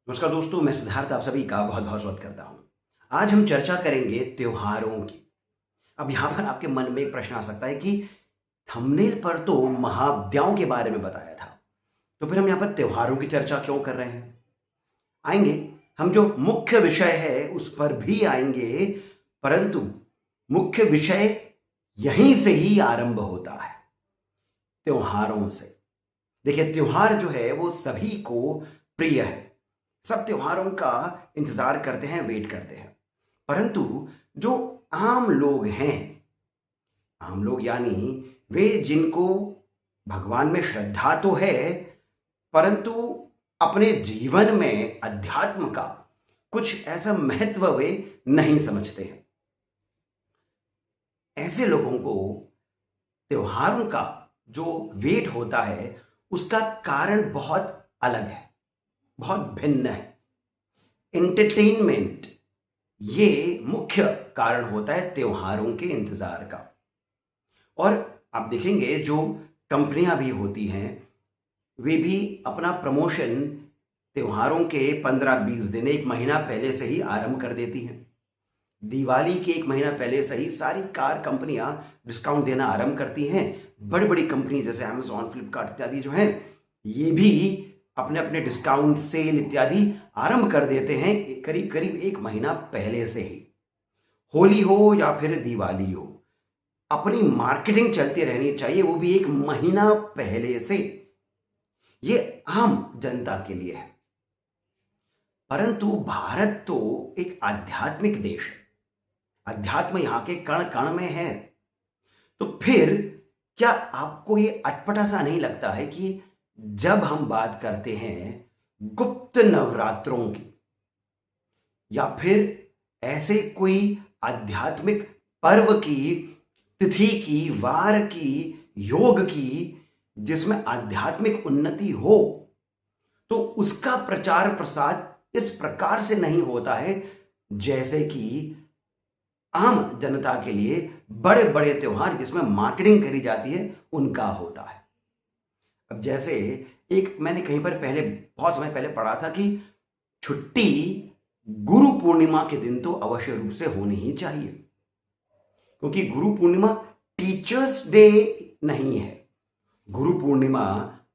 नमस्कार दोस्तों, मैं सिद्धार्थ आप सभी का बहुत बहुत स्वागत करता हूं। आज हम चर्चा करेंगे त्योहारों की। अब यहां पर आपके मन में एक प्रश्न आ सकता है कि थंबनेल पर तो महाविद्याओं के बारे में बताया था, तो फिर हम यहां पर त्योहारों की चर्चा क्यों कर रहे हैं? आएंगे, हम जो मुख्य विषय है उस पर भी आएंगे, परंतु मुख्य विषय यहीं से ही आरंभ होता है, त्योहारों से। देखिए, त्योहार जो है वो सभी को प्रिय है। सब त्योहारों का इंतजार करते हैं, वेट करते हैं। परंतु जो आम लोग हैं, आम लोग यानी वे जिनको भगवान में श्रद्धा तो है, परंतु अपने जीवन में अध्यात्म का कुछ ऐसा महत्व वे नहीं समझते हैं, ऐसे लोगों को त्योहारों का जो वेट होता है उसका कारण बहुत अलग है, बहुत भिन्न है। एंटरटेनमेंट ये मुख्य कारण होता है त्योहारों के इंतजार का। और आप देखेंगे जो कंपनियां भी होती हैं वे भी अपना प्रमोशन त्योहारों के 15-20 दिन, एक महीना पहले से ही आरंभ कर देती हैं। दिवाली के एक महीना पहले से ही सारी कार कंपनियां डिस्काउंट देना आरंभ करती हैं। बड़ी बड़ी कंपनी जैसे अमेजॉन, फ्लिपकार्ट इत्यादि जो हैं, ये भी अपने अपने डिस्काउंट, सेल इत्यादि आरंभ कर देते हैं करीब करीब एक महीना पहले से ही। होली हो या फिर दिवाली हो, अपनी मार्केटिंग चलती रहनी चाहिए, वो भी एक महीना पहले से। ये आम जनता के लिए है। परंतु भारत तो एक आध्यात्मिक देश है, अध्यात्म यहां के कण कण में है। तो फिर क्या आपको ये अटपटा सा नहीं लगता है कि जब हम बात करते हैं गुप्त नवरात्रों की या फिर ऐसे कोई आध्यात्मिक पर्व की, तिथि की, वार की, योग की, जिसमें आध्यात्मिक उन्नति हो, तो उसका प्रचार प्रसार इस प्रकार से नहीं होता है जैसे कि आम जनता के लिए बड़े बड़े त्योहार जिसमें मार्केटिंग करी जाती है उनका होता है। अब जैसे एक मैंने कहीं पर पहले, बहुत समय पहले पढ़ा था कि छुट्टी गुरु पूर्णिमा के दिन तो अवश्य रूप से होनी ही चाहिए, क्योंकि गुरु पूर्णिमा टीचर्स डे नहीं है। गुरु पूर्णिमा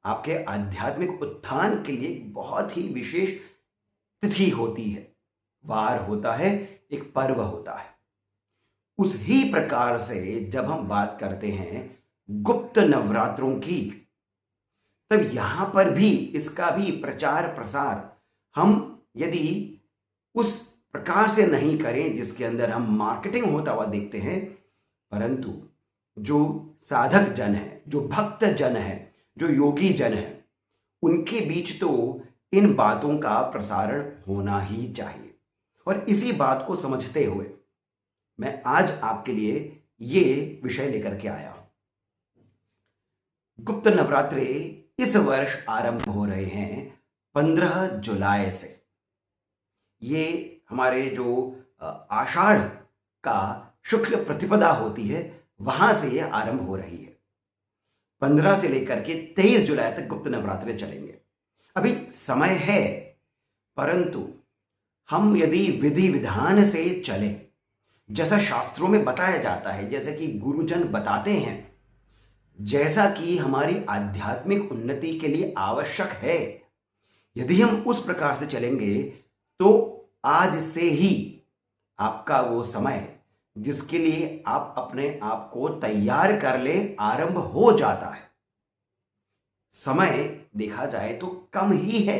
आपके आध्यात्मिक उत्थान के लिए बहुत ही विशेष तिथि होती है, वार होता है, एक पर्व होता है। उस ही प्रकार से जब हम बात करते हैं गुप्त नवरात्रों की, तब यहां पर भी इसका भी प्रचार प्रसार हम यदि उस प्रकार से नहीं करें जिसके अंदर हम मार्केटिंग होता हुआ देखते हैं, परंतु जो साधक जन है, जो भक्त जन है, जो योगी जन है, उनके बीच तो इन बातों का प्रसारण होना ही चाहिए। और इसी बात को समझते हुए मैं आज आपके लिए ये विषय लेकर के आया हूं। गुप्त नवरात्रे इस वर्ष आरंभ हो रहे हैं 15 जुलाई से। ये हमारे जो आषाढ़ का शुक्ल प्रतिपदा होती है वहां से ये आरंभ हो रही है। 15 से लेकर के 23 जुलाई तक गुप्त नवरात्रे चलेंगे। अभी समय है, परंतु हम यदि विधि विधान से चलें, जैसा शास्त्रों में बताया जाता है, जैसे कि गुरुजन बताते हैं, जैसा कि हमारी आध्यात्मिक उन्नति के लिए आवश्यक है, यदि हम उस प्रकार से चलेंगे तो आज से ही आपका वो समय जिसके लिए आप अपने आप को तैयार कर ले आरंभ हो जाता है। समय देखा जाए तो कम ही है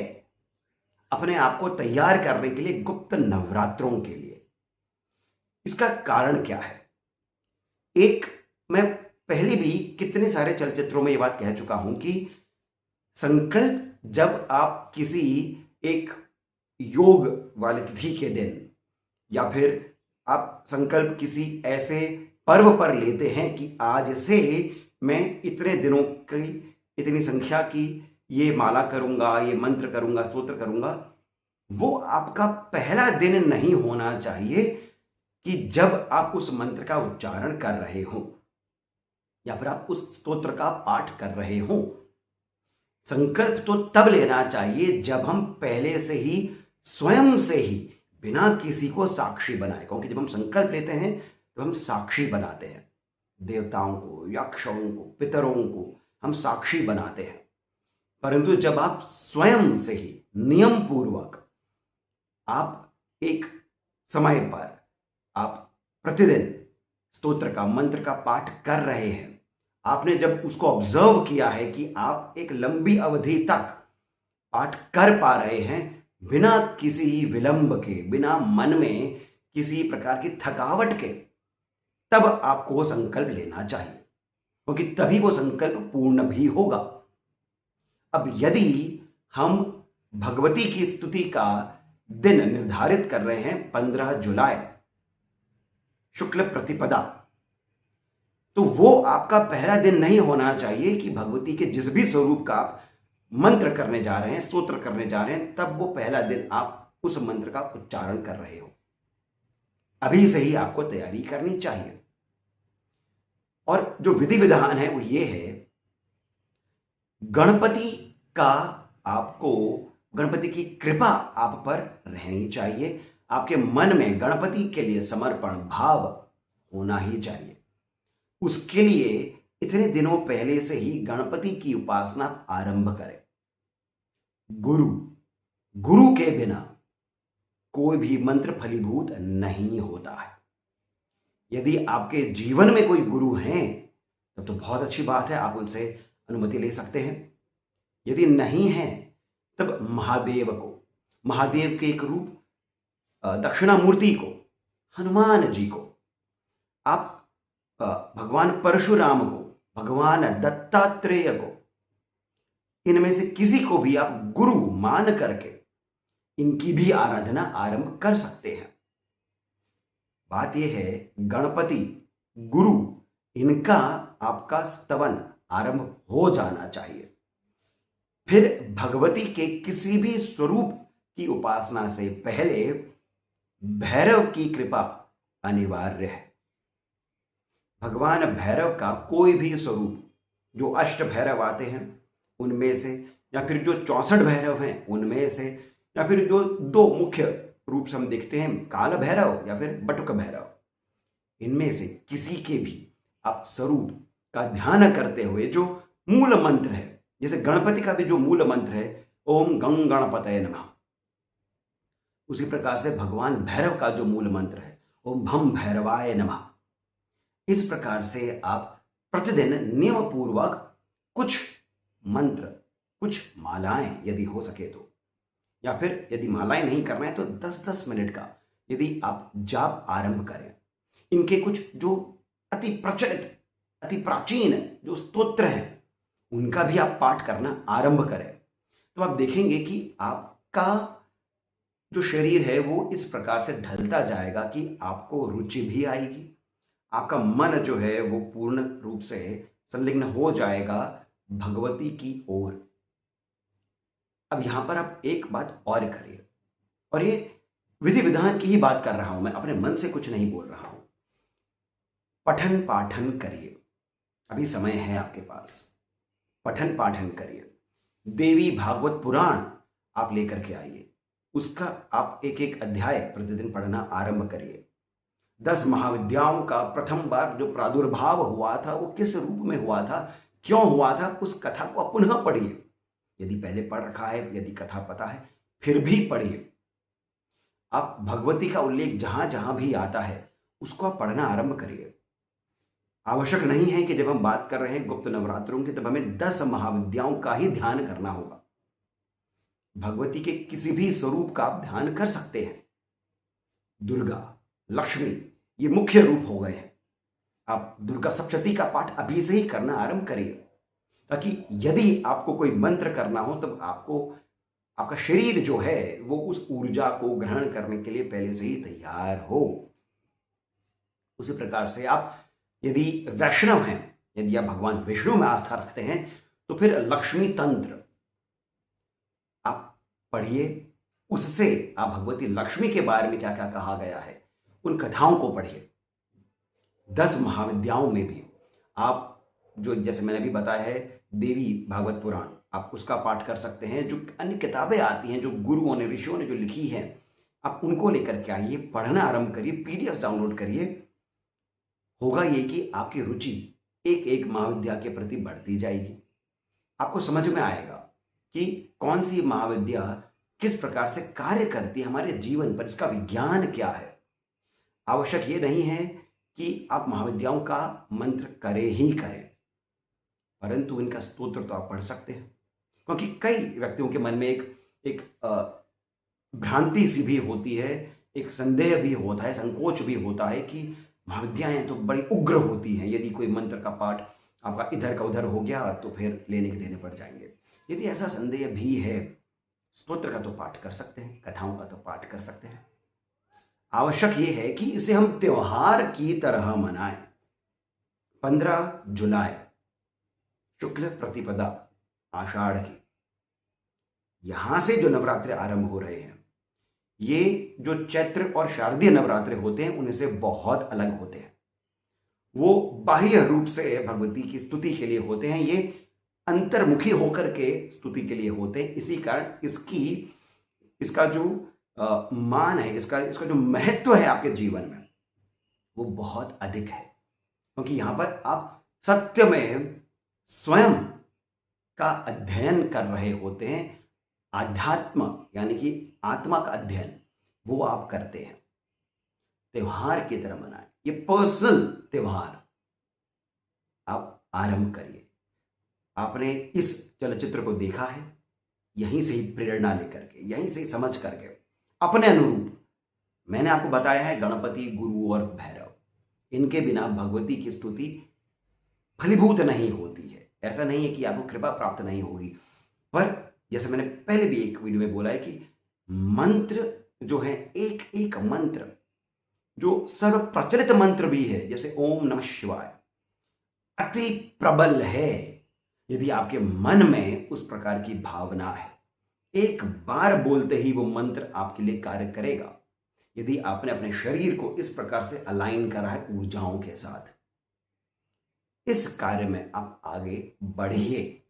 अपने आप को तैयार करने के लिए गुप्त नवरात्रों के लिए। इसका कारण क्या है? एक, मैं पहले भी कितने सारे चलचित्रों में ये बात कह चुका हूं कि संकल्प जब आप किसी एक योग वाले तिथि के दिन या फिर आप संकल्प किसी ऐसे पर्व पर लेते हैं कि आज से मैं इतने दिनों की, इतनी संख्या की ये माला करूंगा, ये मंत्र करूंगा, स्तोत्र करूंगा, वो आपका पहला दिन नहीं होना चाहिए कि जब आप उस मंत्र का उच्चारण कर रहे हो या फिर आप उस स्तोत्र का पाठ कर रहे हो। संकल्प तो तब लेना चाहिए जब हम पहले से ही स्वयं से ही बिना किसी को साक्षी बनाए, क्योंकि जब हम संकल्प लेते हैं तो हम साक्षी बनाते हैं। देवताओं को, यक्षों को, पितरों को हम साक्षी बनाते हैं। परंतु जब आप स्वयं से ही नियम पूर्वक आप एक समय पर आप प्रतिदिन स्तोत्र का, मंत्र का पाठ कर रहे हैं, आपने जब उसको ऑब्जर्व किया है कि आप एक लंबी अवधि तक पाठ कर पा रहे हैं बिना किसी विलंब के, बिना मन में किसी प्रकार की थकावट के, तब आपको वो संकल्प लेना चाहिए, क्योंकि तभी वो संकल्प पूर्ण भी होगा। अब यदि हम भगवती की स्तुति का दिन निर्धारित कर रहे हैं 15 जुलाई शुक्ल प्रतिपदा, तो वो आपका पहला दिन नहीं होना चाहिए कि भगवती के जिस भी स्वरूप का आप मंत्र करने जा रहे हैं, स्तोत्र करने जा रहे हैं, तब वो पहला दिन आप उस मंत्र का उच्चारण कर रहे हो। अभी से ही आपको तैयारी करनी चाहिए। और जो विधि विधान है वो ये है, गणपति का आपको, गणपति की कृपा आप पर रहनी चाहिए। आपके मन में गणपति के लिए समर्पण भाव होना ही चाहिए। उसके लिए इतने दिनों पहले से ही गणपति की उपासना आरंभ करें। गुरु के बिना कोई भी मंत्र फलीभूत नहीं होता है। यदि आपके जीवन में कोई गुरु हैं तब तो बहुत अच्छी बात है, आप उनसे अनुमति ले सकते हैं। यदि नहीं है तब महादेव को, महादेव के एक रूप दक्षिणामूर्ति को, हनुमान जी को, आप भगवान परशुराम को, भगवान दत्तात्रेय को, इनमें से किसी को भी आप गुरु मान करके इनकी भी आराधना आरंभ कर सकते हैं। बात यह है, गणपति, गुरु, इनका आपका स्तवन आरंभ हो जाना चाहिए। फिर भगवती के किसी भी स्वरूप की उपासना से पहले भैरव की कृपा अनिवार्य है। भगवान भैरव का कोई भी स्वरूप, जो अष्ट भैरव आते हैं उनमें से, या फिर जो 64 भैरव हैं उनमें से, या फिर जो 2 मुख्य रूप से हम देखते हैं, काल भैरव या फिर बटुक भैरव, इनमें से किसी के भी आप स्वरूप का ध्यान करते हुए जो मूल मंत्र है, जैसे गणपति का भी जो मूल मंत्र है ओम गं गणपतये नमः, उसी प्रकार से भगवान भैरव का जो मूल मंत्र है ओम भम भैरवाय नमः, इस प्रकार से आप प्रतिदिन नियम पूर्वक कुछ मंत्र, कुछ मालाएं यदि हो सके तो, या फिर यदि मालाएं नहीं करना है तो 10-10 मिनट का यदि आप जाप आरंभ करें। इनके कुछ जो अति प्रचलित, अति प्राचीन जो स्तोत्र हैं उनका भी आप पाठ करना आरंभ करें, तो आप देखेंगे कि आपका जो शरीर है वो इस प्रकार से ढलता जाएगा कि आपको रुचि भी आएगी, आपका मन जो है वो पूर्ण रूप से संलग्न हो जाएगा भगवती की ओर। अब यहां पर आप एक बात और करिए, और ये विधि विधान की ही बात कर रहा हूं मैं, अपने मन से कुछ नहीं बोल रहा हूं। पठन पाठन करिए, अभी समय है आपके पास, पठन पाठन करिए। देवी भागवत पुराण आप लेकर के आइए, उसका आप एक एक अध्याय प्रतिदिन पढ़ना आरंभ करिए। 10 महाविद्याओं का प्रथम बार जो प्रादुर्भाव हुआ था वो किस रूप में हुआ था, क्यों हुआ था, उस कथा को आप पुनः पढ़िए। यदि पहले पढ़ रखा है, यदि कथा पता है, फिर भी पढ़िए। आप भगवती का उल्लेख जहां जहां भी आता है उसको आप पढ़ना आरंभ करिए। आवश्यक नहीं है कि जब हम बात कर रहे हैं गुप्त नवरात्रों की तब हमें 10 महाविद्याओं का ही ध्यान करना होगा। भगवती के किसी भी स्वरूप का आप ध्यान कर सकते हैं। दुर्गा, लक्ष्मी, ये मुख्य रूप हो गए हैं। आप दुर्गा सप्तशती का पाठ अभी से ही करना आरंभ करिए, ताकि यदि आपको कोई मंत्र करना हो तब आपको, आपका शरीर जो है वो उस ऊर्जा को ग्रहण करने के लिए पहले से ही तैयार हो। उसी प्रकार से आप यदि वैष्णव हैं, यदि आप भगवान विष्णु में आस्था रखते हैं, तो फिर लक्ष्मी तंत्र आप पढ़िए। उससे आप भगवती लक्ष्मी के बारे में क्या क्या कहा गया है उन कथाओं को पढ़िए। 10 महाविद्याओं में भी आप, जो जैसे मैंने अभी बताया है, देवी भागवत पुराण, आप उसका पाठ कर सकते हैं। जो अन्य किताबें आती हैं, जो गुरुओं ने, ऋषियों ने जो लिखी हैं, आप उनको लेकर के आइए, पढ़ना आरंभ करिए, पीडीएफ डाउनलोड करिए। होगा ये कि आपकी रुचि एक एक महाविद्या के प्रति बढ़ती जाएगी। आपको समझ में आएगा कि कौन सी महाविद्या किस प्रकार से कार्य करती है हमारे जीवन पर, इसका विज्ञान क्या है। आवश्यक ये नहीं है कि आप महाविद्याओं का मंत्र करें ही करें, परंतु इनका स्तोत्र तो आप पढ़ सकते हैं। क्योंकि कई व्यक्तियों के मन में एक भ्रांति सी भी होती है, एक संदेह भी होता है, संकोच भी होता है कि महाविद्याएं तो बड़ी उग्र होती हैं, यदि कोई मंत्र का पाठ आपका इधर का उधर हो गया तो फिर लेने के देने पड़ जाएंगे। यदि ऐसा संदेह भी है, स्तोत्र का तो पाठ कर सकते हैं, कथाओं का तो पाठ कर सकते हैं। आवश्यक ये है कि इसे हम त्योहार की तरह मनाएं। 15 जुलाई शुक्ल प्रतिपदा आषाढ़ की, यहां से जो नवरात्रे आरंभ हो रहे हैं, ये जो चैत्र और शारदीय नवरात्रे होते हैं उनसे बहुत अलग होते हैं। वो बाह्य रूप से भगवती की स्तुति के लिए होते हैं, ये अंतर्मुखी होकर के स्तुति के लिए होते हैं। इसी कारण इसका जो मान है, इसका जो महत्व है आपके जीवन में, वो बहुत अधिक है। क्योंकि यहां पर आप सत्य में स्वयं का अध्ययन कर रहे होते हैं। आध्यात्म यानी कि आत्मा का अध्ययन वो आप करते हैं। त्योहार की तरह मनाएं, ये पर्सनल त्योहार आप आरंभ करिए। आपने इस चलचित्र को देखा है, यहीं से ही प्रेरणा लेकर के, यहीं से ही समझ करके अपने अनुरूप मैंने आपको बताया है गणपति, गुरु और भैरव, इनके बिना भगवती की स्तुति फलीभूत नहीं होती है। ऐसा नहीं है कि आपको कृपा प्राप्त नहीं होगी, पर जैसे मैंने पहले भी एक वीडियो में बोला है कि मंत्र जो है, एक एक मंत्र जो सर्व प्रचलित मंत्र भी है, जैसे ओम नमः शिवाय, अति प्रबल है। यदि आपके मन में उस प्रकार की भावना है, एक बार बोलते ही वो मंत्र आपके लिए कार्य करेगा। यदि आपने अपने शरीर को इस प्रकार से अलाइन करा है ऊर्जाओं के साथ, इस कार्य में आप आगे बढ़िए।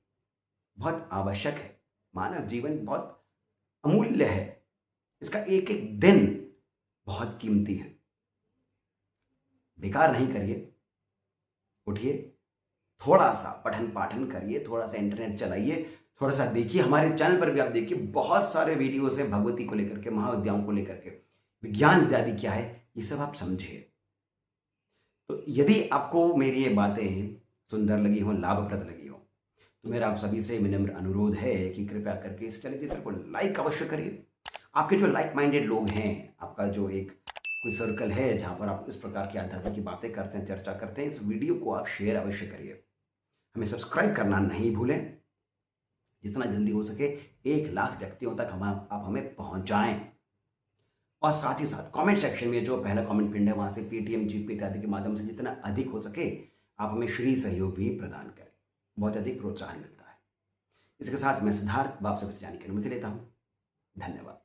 बहुत आवश्यक है। मानव जीवन बहुत अमूल्य है, इसका एक एक दिन बहुत कीमती है। बेकार नहीं करिए, उठिए, थोड़ा सा पठन पाठन करिए, थोड़ा सा इंटरनेट चलाइए, थोड़ा सा देखिए। हमारे चैनल पर भी आप देखिए, बहुत सारे वीडियोस हैं भगवती को लेकर के, महाविद्याओं को लेकर के, विज्ञान इत्यादि क्या है, ये सब आप समझिए। तो यदि आपको मेरी ये बातें सुंदर लगी हो, लाभप्रद लगी हो, तो मेरा आप सभी से विनम्र अनुरोध है कि कृपया करके इस चलचित्र को लाइक अवश्य करिए। आपके जो लाइक माइंडेड लोग हैं, आपका जो एक कोई सर्कल है जहाँ पर आप इस प्रकार की आध्यात्म की बातें करते हैं, चर्चा करते हैं, इस वीडियो को आप शेयर अवश्य करिए। हमें सब्सक्राइब करना नहीं भूलें। जितना जल्दी हो सके 1 लाख व्यक्तियों तक आप हमें पहुंचाएं। और साथ ही साथ कमेंट सेक्शन में जो पहला कमेंट पिंड है, वहां से पेटीएम, जीपे इत्यादि के माध्यम से जितना अधिक हो सके आप हमें श्री सहयोग भी प्रदान करें, बहुत अधिक प्रोत्साहन मिलता है। इसके साथ मैं सिद्धार्थ बाप से जाने की अनुमति लेता हूँ। धन्यवाद।